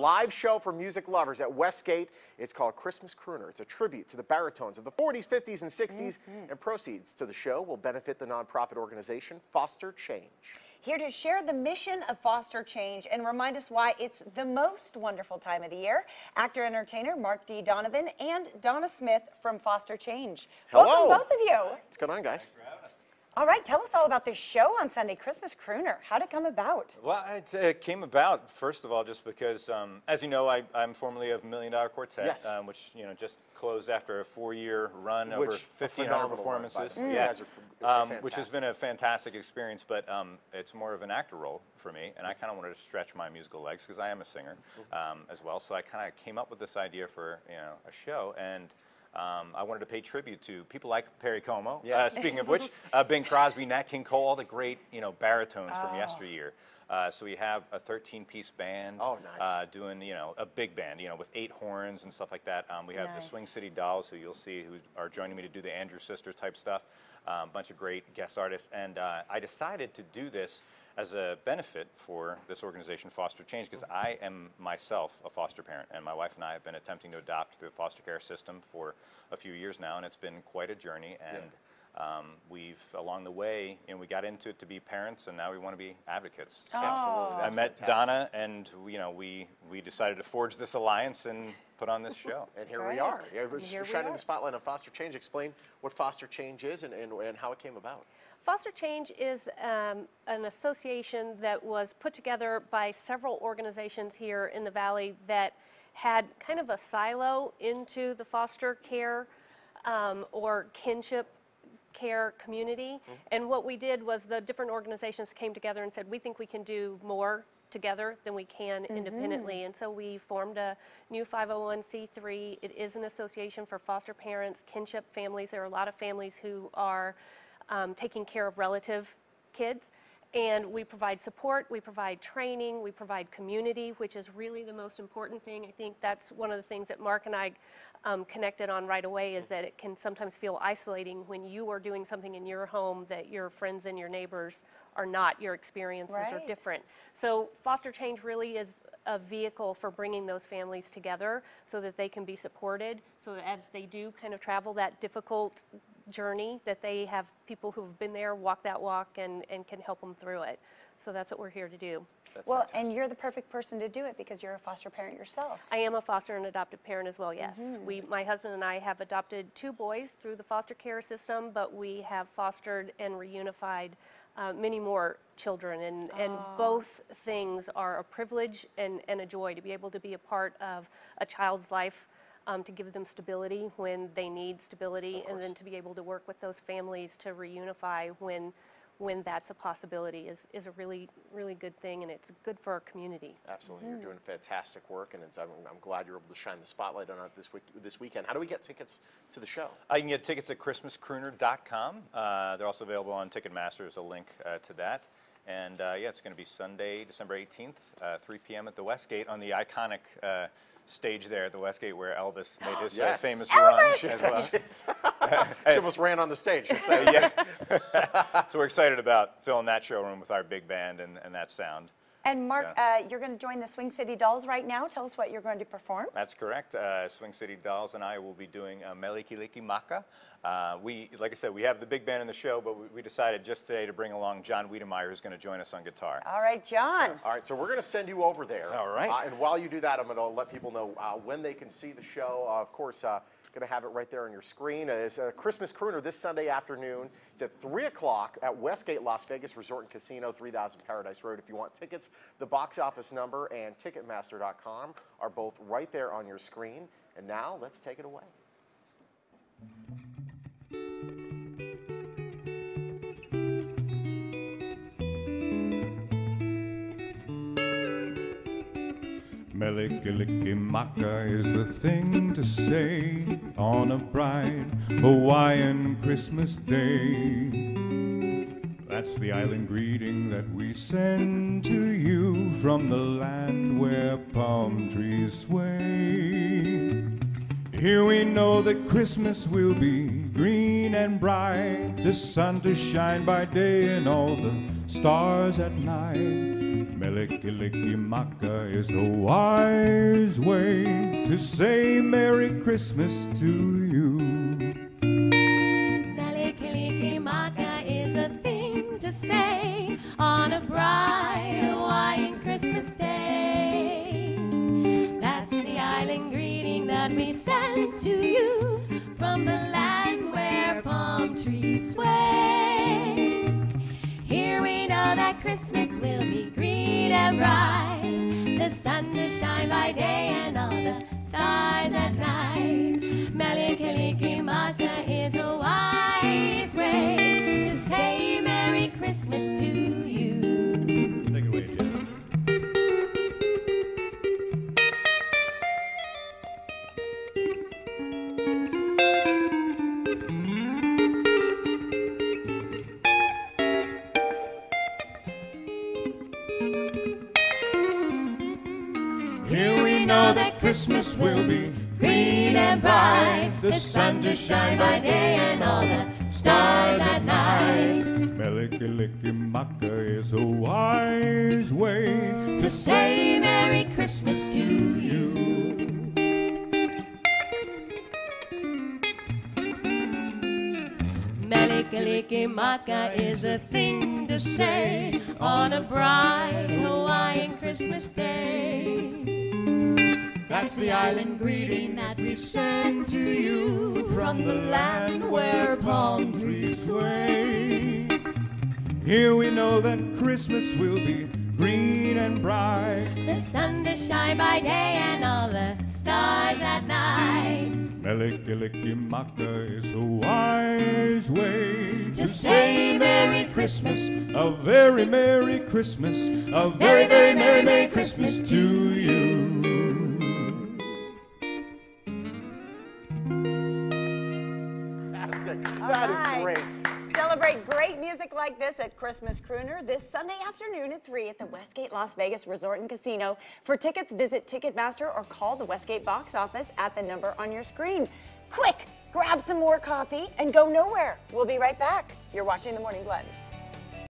live show for music lovers at Westgate. It's called Christmas Crooner. It's a tribute to the baritones of the 40s, 50s, and 60s, and proceeds to the show will benefit the nonprofit organization Foster Change. Here to share the mission of Foster Change and remind us why it's the most wonderful time of the year, actor-entertainer Marc D, Donovan, and Donna Smith from Foster Change. Hello. Welcome, both of you. What's going on, guys? All right, tell us all about this show on Sunday, Christmas Crooner. How'd it come about? Well, it came about, first of all, just because, as you know, I'm formerly of Million Dollar Quartet, yes. Which, just closed after a 4-year run over 1,500 performances. Yeah, which has been a fantastic experience, but it's more of an actor role for me, and I kind of wanted to stretch my musical legs because I am a singer as well. So I kind of came up with this idea for a show, and I wanted to pay tribute to people like Perry Como. Yeah. Speaking of which, Bing Crosby, Nat King Cole, all the great baritones from yesteryear. So we have a 13-piece band doing a big band with 8 horns and stuff like that. We have the Swing City Dolls, who you'll see, who are joining me to do the Andrew Sisters type stuff. A bunch of great guest artists, and I decided to do this as a benefit for this organization, Foster Change, because I am myself a foster parent, and my wife and I have been attempting to adopt the foster care system for a few years now, and it's been quite a journey. And we've, along the way, we got into it to be parents, and now we want to be advocates. So absolutely, I met Donna, and we decided to forge this alliance and put on this show. And here we are. We're shining the spotlight on Foster Change. Explain what Foster Change is and how it came about. Foster Change is an association that was put together by several organizations here in the Valley that had kind of a silo into the foster care or kinship care community. And what we did was the different organizations came together and said, we think we can do more together than we can independently. And so we formed a new 501c3. It is an association for foster parents, kinship families. There are a lot of families who are taking care of relative kids, and we provide support, we provide training, we provide community, which is really the most important thing. I think that's one of the things that Marc and I connected on right away, is that it can sometimes feel isolating when you are doing something in your home that your friends and your neighbors are not. Your experiences are different. So Foster Change really is a vehicle for bringing those families together so that they can be supported, so that as they do kind of travel that difficult journey, that they have people who've been there, walk that walk, and can help them through it. So that's what we're here to do. That's well, fantastic. and you're the perfect person to do it because you're a foster parent yourself. I am a foster and adoptive parent as well, yes. My husband and I have adopted 2 boys through the foster care system, but we have fostered and reunified many more children, and both things are a privilege and a joy to be able to be a part of a child's life, to give them stability when they need stability, and then to be able to work with those families to reunify when that's a possibility is a really, really good thing, and it's good for our community. Absolutely. You're doing fantastic work, and I'm glad you're able to shine the spotlight on it this weekend. How do we get tickets to the show? You can get tickets at ChristmasCrooner.com. They're also available on Ticketmaster. There's a link to that. And it's going to be Sunday, December 18th, 3 p.m. at the Westgate on the iconic stage there at the Westgate where Elvis made his famous run as well. She almost ran on the stage. So we're excited about filling that showroom with our big band and that sound. And Marc, you're going to join the Swing City Dolls right now. Tell us what you're going to perform. That's correct. Swing City Dolls and I will be doing Melikiliki Maka. Like I said, we have the big band in the show, but we decided just today to bring along John Wiedemeyer, who's going to join us on guitar. All right, John. All right, so we're going to send you over there. All right. And while you do that, I'm going to let people know when they can see the show. Of course, going to have it right there on your screen. It's a Christmas Crooner this Sunday afternoon. It's at 3 o'clock at Westgate Las Vegas Resort and Casino, 3000 Paradise Road. If you want tickets, the box office number and Ticketmaster.com are both right there on your screen. And now, let's take it away. Melikilikimaka is the thing to say on a bright Hawaiian Christmas day. That's the island greeting that we send to you from the land where palm trees sway. Here we know that Christmas will be green and bright, the sun to shine by day and all the stars at night. Melikilikimaka is a wise way to say Merry Christmas to you. Melikilikimaka is a thing to say on a bright Hawaiian Christmas day. That's the island greeting that we send to you from the land where palm trees sway. Here we know that Christmas will be green and bright, the sun to shine by day and all the stars at night. Melikilikimaka is a wise way to say Merry Christmas to you. Take it away, Jim. Here we know that Christmas will be green and bright, the sun to shine by day and all the stars at night. Melikilikimaka is a wise way To say Merry Christmas to you. Melikilikimaka is a thing to say on a bright Hawaiian Christmas day. That's the island greeting that we send to you from the land where palm trees sway. Here we know that Christmas will be green and bright. The sun to shine by day and all the stars at night. Melikilikimaka is a wise way To say Merry Christmas, a very Merry Christmas, a very, very Merry, Merry Christmas to you. Fantastic. That is right. great. Celebrate great music like this at Christmas Crooner this Sunday afternoon at 3 at the Westgate Las Vegas Resort and Casino. For tickets, visit Ticketmaster or call the Westgate box office at the number on your screen. Quick, grab some more coffee and go nowhere. We'll be right back. You're watching The Morning Blend.